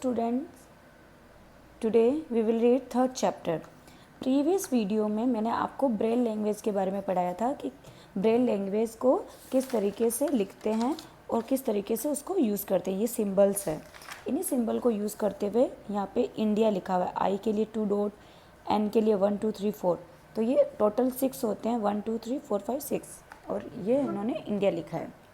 Students, today we will read third chapter. Previous video में मैंने आपको ब्रेल लैंग्वेज के बारे में पढ़ाया था कि ब्रेल लैंग्वेज को किस तरीके से लिखते हैं और किस तरीके से उसको यूज़ करते हैं। ये सिंबल्स है, इन्हीं सिंबल को यूज़ करते हुए यहाँ पे इंडिया लिखा हुआ है। आई के लिए 2 डॉट, एन के लिए 1 2 3 4, तो ये टोटल 6 होते हैं, 1 2 3 4 5 6, और ये इन्होंने इंडिया लिखा है।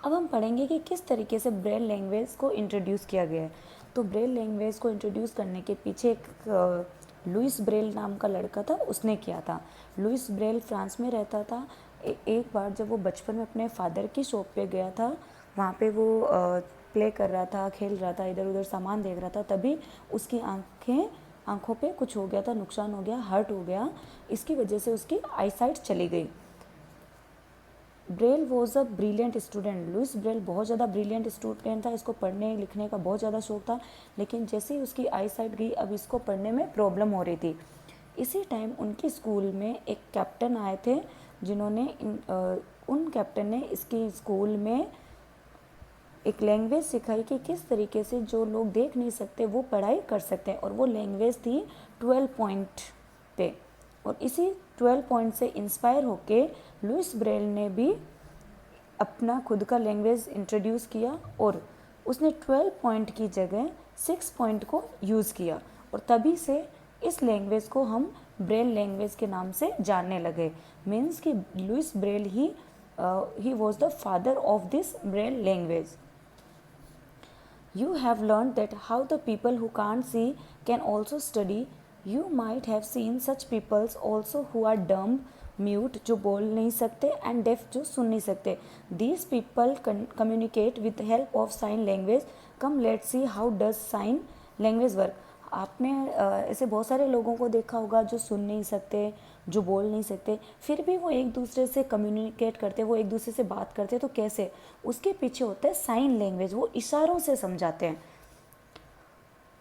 अब हम पढ़ेंगे कि किस तरीके से ब्रेल लैंग्वेज को इंट्रोड्यूस किया गया है। तो ब्रेल लैंग्वेज को इंट्रोड्यूस करने के पीछे एक लुइस ब्रेल नाम का लड़का था, उसने किया था। लुइस ब्रेल फ्रांस में रहता था। एक बार जब वो बचपन में अपने फादर की शॉप पे गया था, वहाँ पे वो प्ले कर रहा था, खेल रहा था, इधर उधर सामान देख रहा था, तभी उसकी आँखों पे कुछ हो गया था, नुकसान हो गया, हर्ट हो गया। इसकी वजह से उसकी आईसाइट चली गई। Braille was a brilliant student. Louis Braille बहुत ज़्यादा ब्रिलियंट स्टूडेंट था, इसको पढ़ने लिखने का बहुत ज़्यादा शौक था, लेकिन जैसे ही उसकी आई साइट गई, अब इसको पढ़ने में प्रॉब्लम हो रही थी। इसी टाइम उनके स्कूल में एक कैप्टन आए थे, जिन्होंने उन कैप्टन ने इसकी स्कूल में एक लैंग्वेज सिखाई कि किस तरीके से जो लोग देख नहीं सकते वो पढ़ाई कर सकते हैं, और वो लैंग्वेज थी 12 पॉइंट पे। और इसी 12 पॉइंट से इंस्पायर होके लुइस ब्रेल ने भी अपना खुद का लैंग्वेज इंट्रोड्यूस किया, और उसने 12 पॉइंट की जगह 6 पॉइंट को यूज़ किया, और तभी से इस लैंग्वेज को हम ब्रेल लैंग्वेज के नाम से जानने लगे। मीन्स कि Louis Braille he was the father of this Braille language. You have learned that how the people who can't see can also study. You might have seen such peoples also who are dumb, mute जो बोल नहीं सकते, and deaf जो सुन नहीं सकते. These people communicate with the help of sign language. Come let's see how does sign language work. आपने ऐसे बहुत सारे लोगों को देखा होगा जो सुन नहीं सकते, जो बोल नहीं सकते, फिर भी वो एक दूसरे से कम्युनिकेट करते, वो एक दूसरे से बात करते। तो कैसे? उसके पीछे होता है साइन लैंग्वेज, वो इशारों से समझाते हैं।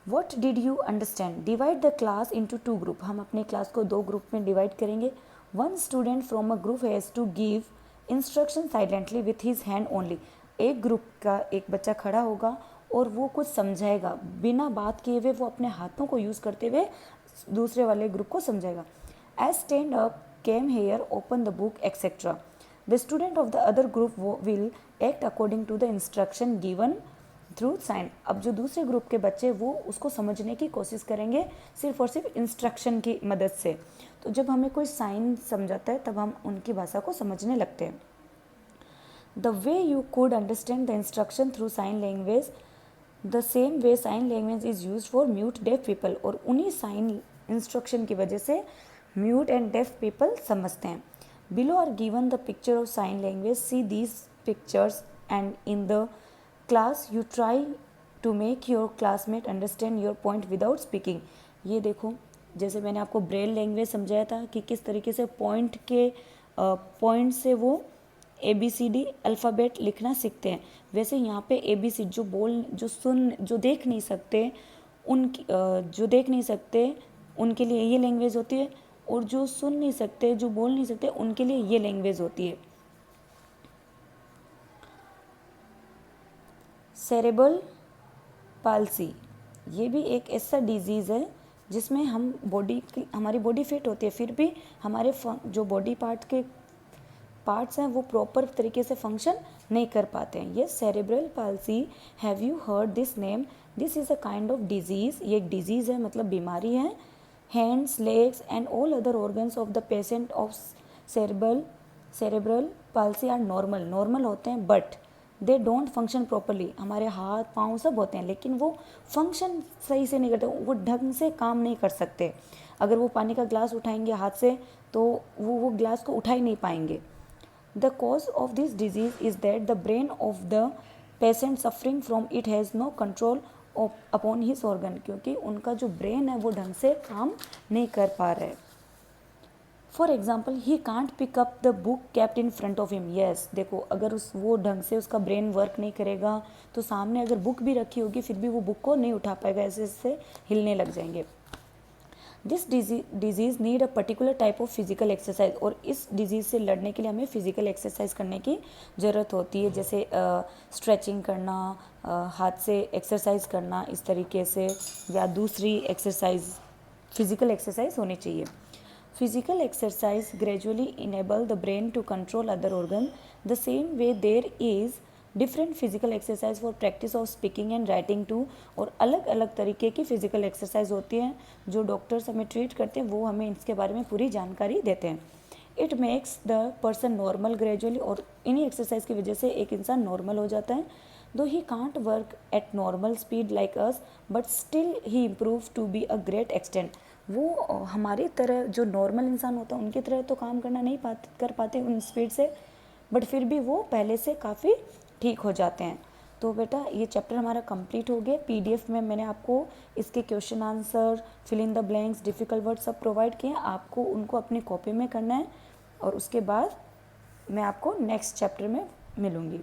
What did you understand? Divide the class into 2 group. हम अपने क्लास को 2 ग्रुप में डिवाइड करेंगे. One student from a group has to give instruction silently with his hand only. एक ग्रुप का एक बच्चा खड़ा होगा और वो कुछ समझाएगा, बिना बात किए हुए वो अपने हाथों को यूज़ करते हुए दूसरे वाले ग्रुप को समझाएगा. As stand up, come here, open the book, etcetera. The student of the other group will act according to the instruction given through sign. अब जो दूसरे ग्रुप के बच्चे वो उसको समझने की कोशिश करेंगे सिर्फ और सिर्फ इंस्ट्रक्शन की मदद से. तो जब हमें कोई साइन समझाता है तब हम उनकी भाषा को समझने लगते हैं. The way you could understand the instruction through sign language, the same way sign language is use for mute deaf people. और उन्हीं साइन इंस्ट्रक्शन की वजह से म्यूट एंड डेफ पीपल समझते हैं. Below are given the picture of sign language. See these pictures and in the class you try to make your classmate understand your point without speaking. ये देखो, जैसे मैंने आपको ब्रेल लैंग्वेज समझाया था कि किस तरीके से पॉइंट से वो ABCD अल्फ़ाबेट लिखना सीखते हैं, वैसे यहाँ पे ABC जो देख नहीं सकते उनके लिए ये लैंग्वेज होती है, और जो सुन नहीं सकते, जो बोल नहीं सकते, उनके लिए ये लैंग्वेज होती है. सेरेब्रल पाल्सी, ये भी एक ऐसा डिजीज़ है जिसमें हमारी बॉडी फिट होती है, फिर भी हमारे जो बॉडी पार्ट्स हैं वो प्रॉपर तरीके से फंक्शन नहीं कर पाते हैं. ये cerebral palsy. Have you heard this name? This is a kind of disease. ये एक डिजीज़ है, मतलब बीमारी है. Hands, legs and all other organs of the patient of cerebral palsy are normal होते हैं, but they don't function properly. हमारे हाथ पाँव सब होते हैं, लेकिन वो फंक्शन सही से नहीं करते, वो ढंग से काम नहीं कर सकते. अगर वो पानी का ग्लास उठाएंगे हाथ से तो वो ग्लास को उठा ही नहीं पाएंगे. The cause of this disease is that the brain of the patient suffering from it has no control upon his organ. क्योंकि उनका जो ब्रेन है वो ढंग से काम नहीं कर पा रहा है. For example, he can't pick up the book kept in front of him. Yes, देखो, अगर वो ढंग से उसका ब्रेन वर्क नहीं करेगा तो सामने अगर बुक भी रखी होगी फिर भी वो बुक को नहीं उठा पाएगा, ऐसे हिलने लग जाएंगे. This disease need a particular type of physical exercise, और इस डिजीज़ से लड़ने के लिए हमें फिजिकल एक्सरसाइज करने की ज़रूरत होती है, जैसे स्ट्रेचिंग करना, हाथ से एक्सरसाइज करना इस तरीके से, या दूसरी एक्सरसाइज फिजिकल एक्सरसाइज होनी चाहिए। Physical exercise gradually enable the brain to control other organ the same way there is different physical exercise for practice of speaking and writing too, और अलग अलग तरीके की फिजिकल एक्सरसाइज होती हैं जो डॉक्टर्स हमें ट्रीट करते हैं, वो हमें इसके बारे में पूरी जानकारी देते हैं। It makes the person normal gradually, और इन्हीं एक्सरसाइज की वजह से एक इंसान नॉर्मल हो जाता है। Though he can't work at normal speed like us but still he improve to be a great extent, वो हमारी तरह जो नॉर्मल इंसान होता है उनकी तरह तो काम करना नहीं कर पाते उन स्पीड से, बट फिर भी वो पहले से काफ़ी ठीक हो जाते हैं। तो बेटा ये चैप्टर हमारा कंप्लीट हो गया। पीडीएफ में मैंने आपको इसके question answer, fill in the blanks, difficult word सब प्रोवाइड किए हैं, आपको उनको अपनी कॉपी में करना है, और उसके बाद मैं आपको नेक्स्ट चैप्टर में मिलूँगी।